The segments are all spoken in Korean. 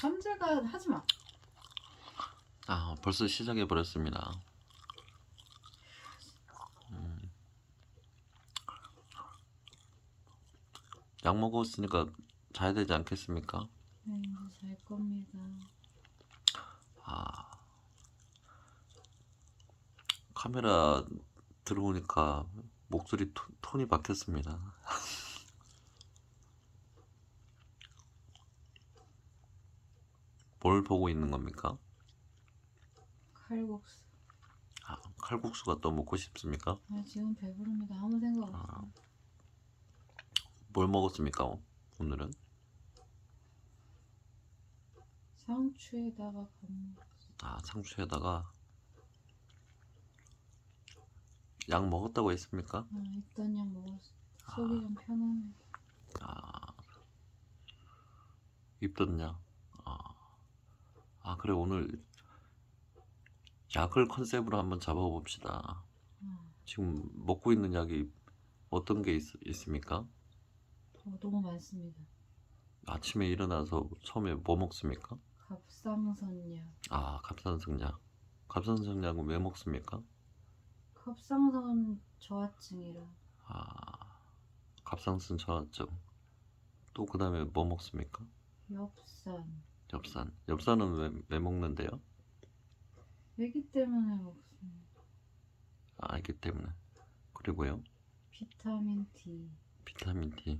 삼재가 하지마. 아, 벌써 시작해 버렸습니다. 약 먹었으니까 자야 되지 않겠습니까? 네, 이제 잘 겁니다. 아, 카메라 들어오니까 목소리 톤이 바뀌었습니다. 뭘 보고 있는 겁니까? 칼국수. 아, 칼국수가 또 먹고 싶습니까? 아, 지금 배부릅니다. 아무 생각 없어. 뭘 먹었습니까? 오늘은? 상추에다가 밥 먹었어. 아, 상추에다가 약 먹었다고 했습니까? 아, 있던 약 먹었어. 속이 좀 편하네. 입던 약. 그래, 오늘 약을 컨셉으로 한번 잡아봅시다. 지금 먹고 있는 약이 어떤 게 있습니까? 너무 많습니다. 아침에 일어나서 처음에 뭐 먹습니까? 갑상선약. 아, 갑상선약. 갑상선약은 왜 먹습니까? 갑상선 저하증이라. 아, 갑상선 저하증. 또 그 다음에 뭐 먹습니까? 엽산. 엽산. 엽산은 왜 먹는데요? 애기 때문에 먹습니다. 아, 알기 때문에. 그리고요? 비타민 D. 비타민 D.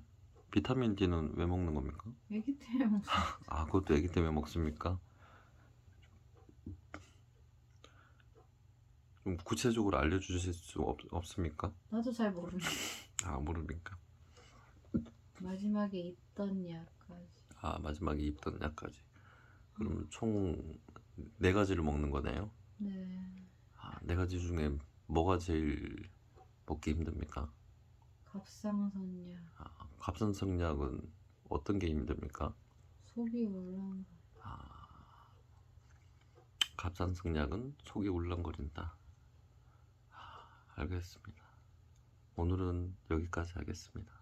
비타민 D는 왜 먹는 겁니까? 애기 때문에 먹습니다. 아, 그것도 애기 때문에 먹습니까? 좀 구체적으로 알려주실 수 없습니까? 나도 잘 모르는데. 아, 모릅니까? 마지막에 있던 약까지. 아, 마지막에 입던 약까지. 그럼 총 4가지를 먹는 거네요? 네. 아, 4가지 중에 뭐가 제일 먹기 힘듭니까? 갑상선약. 갑상선약은 어떤 게 힘듭니까? 속이 울렁. 갑상선약은 속이 울렁거린다. 알겠습니다. 오늘은 여기까지 하겠습니다.